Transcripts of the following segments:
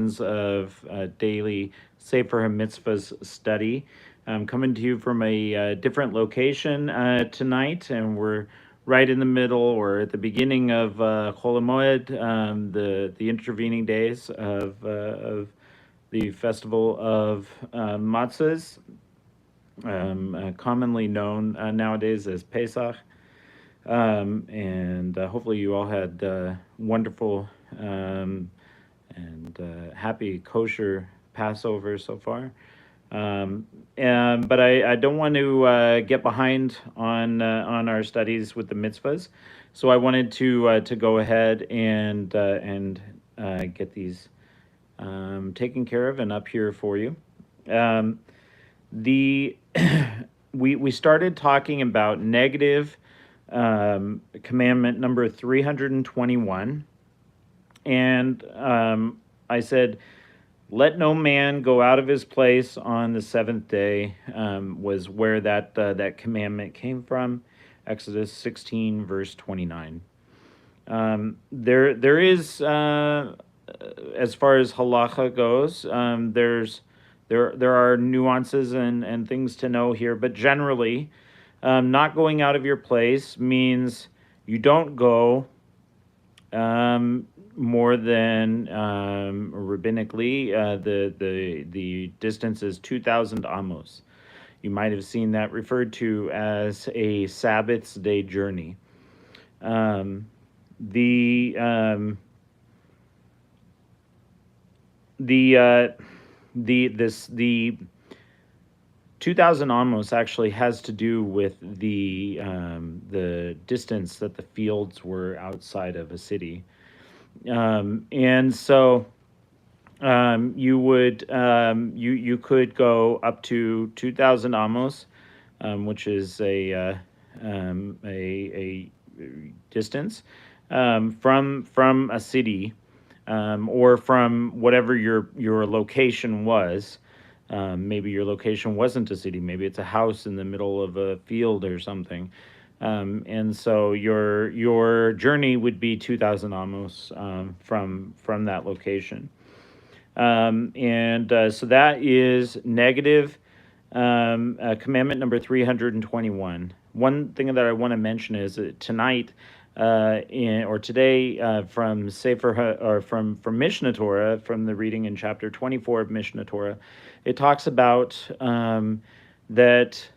of daily Sefer HaMitzvos study. I'm coming to you from a different location tonight, and we're right in the middle or at the beginning of Chol Hamoed, the intervening days of the festival of matzahs, commonly known nowadays as Pesach. And hopefully you all had wonderful and happy kosher Passover so far. But I don't want to get behind on our studies with the mitzvahs, so I wanted to go ahead and get these taken care of and up here for you. The we started talking about negative commandment number 321, and I said, "Let no man go out of his place on the seventh day," was where that commandment came from. Exodus 16, verse 29. There is, as far as halacha goes, there are nuances and things to know here, but generally, not going out of your place means you don't go more than rabbinically, the distance is 2,000 amos. You might have seen that referred to as a Sabbath's day journey. The 2,000 amos actually has to do with the distance that the fields were outside of a city. And so you could go up to 2,000 amos, which is a distance from a city, or from whatever your location was. Maybe your location wasn't a city. Maybe it's a house in the middle of a field or something. And so your journey would be 2,000 amos from that location. So that is negative commandment number 321. One thing that I want to mention is that tonight or today, from Sefer or from Mishnah Torah, from the reading in chapter 24 of Mishnah Torah, it talks about that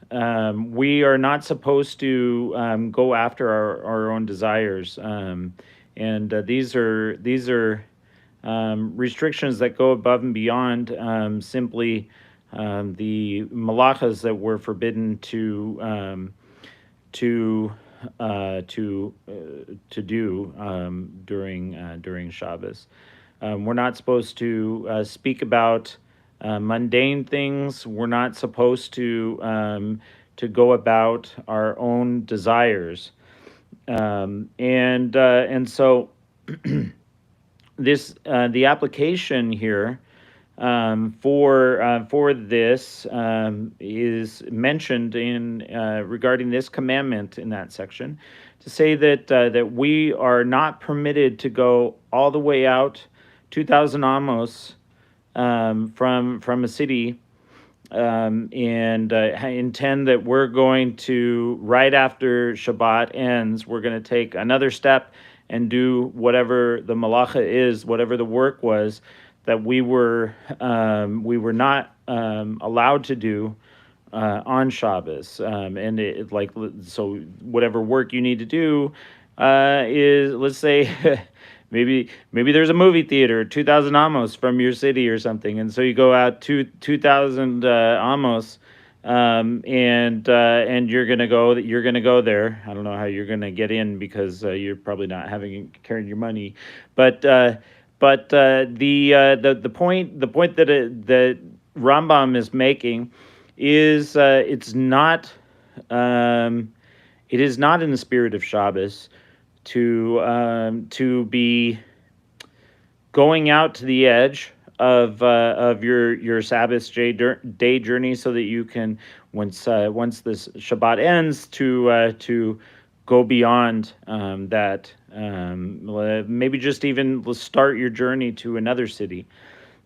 we are not supposed to go after our own desires, and these are restrictions that go above and beyond simply the malachas that were forbidden to do during Shabbos. We're not supposed to speak about mundane things. We're not supposed to go about our own desires, and so this the application here for this is mentioned in regarding this commandment in that section, to say that we are not permitted to go all the way out 2,000 amos from a city, and intend that we're going to, right after Shabbat ends, we're going to take another step and do whatever the malacha is, whatever the work was that we were not allowed to do on Shabbos, and so whatever work you need to do is, let's say, maybe there's a movie theater 2,000 amos from your city or something, and so you go out 2,000 amos, and you're gonna go there. I don't know how you're gonna get in, because you're probably not carrying your money, but the point that Rambam is making is it is not in the spirit of Shabbos to be going out to the edge of your Sabbath day journey, so that you can, once this Shabbat ends, to go beyond that. Maybe just even start your journey to another city.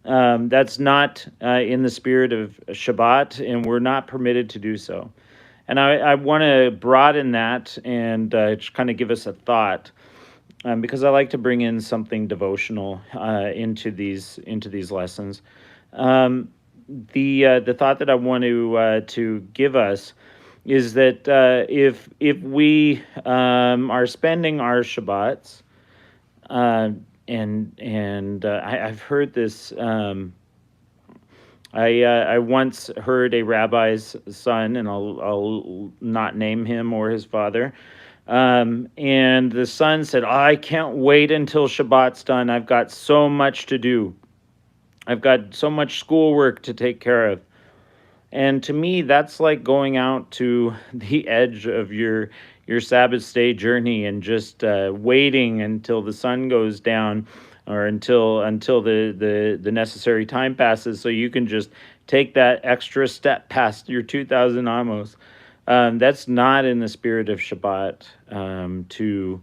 That's not in the spirit of Shabbat, and we're not permitted to do so. And I want to broaden that and just kind of give us a thought, because I like to bring in something devotional into these lessons. Um, the thought that I want to give us is that if we are spending our Shabbats, uh, I've heard this. I once heard a rabbi's son, and I'll not name him or his father. And the son said, "I can't wait until Shabbat's done. I've got so much to do. I've got so much schoolwork to take care of." And to me, that's like going out to the edge of your Sabbath day journey and just waiting until the sun goes down, or until the necessary time passes, so you can just take that extra step past your 2,000 amos. That's not in the spirit of Shabbat, um, to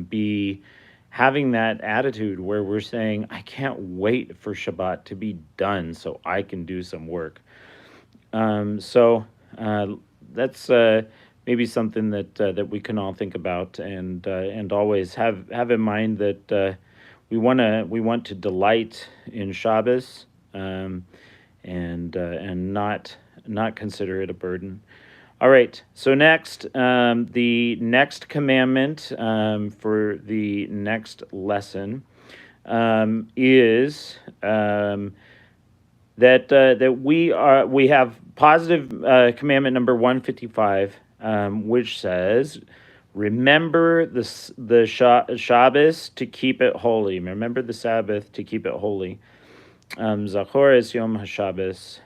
be having that attitude where we're saying, I can't wait for Shabbat to be done so I can do some work. So that's maybe something that we can all think about, and always have in mind that we want to delight in Shabbos, and not consider it a burden. All right. So next, the next commandment for the next lesson is that we have positive commandment number 155, which says, "Remember the Shabbos to keep it holy." Remember the Sabbath to keep it holy. Zachor es Yom HaShabbos.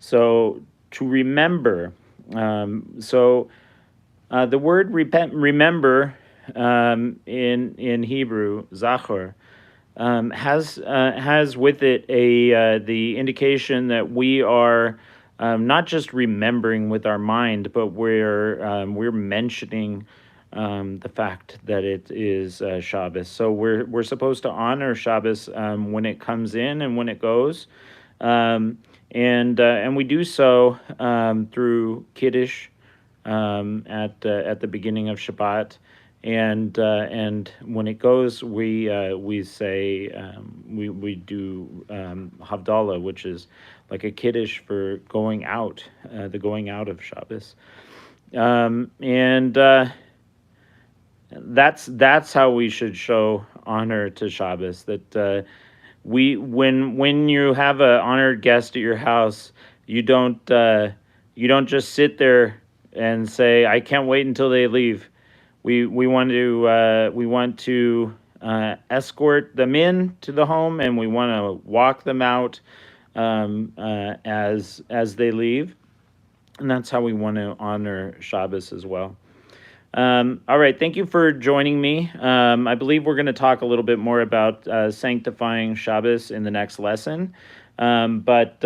So to remember. The word remember in Hebrew, zachor, has with it the indication that we are not just remembering with our mind, but we're mentioning the fact that it is Shabbos. So we're supposed to honor Shabbos when it comes in and when it goes, and we do so through Kiddush at the beginning of Shabbat, and when it goes, we say we do Havdalah, which is like a Kiddush for going out, the going out of Shabbos, and that's how we should show honor to Shabbos. That when you have an honored guest at your house, you don't just sit there and say, "I can't wait until they leave." We want to escort them in to the home, and we want to walk them out as they leave, and that's how we want to honor Shabbos as well. All right, thank you for joining me. I believe we're going to talk a little bit more about sanctifying Shabbos in the next lesson, but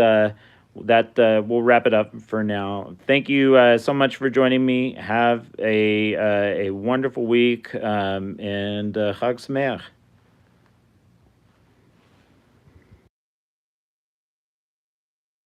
we'll wrap it up for now. Thank you so much for joining me. Have a wonderful week, and Chag Sameach.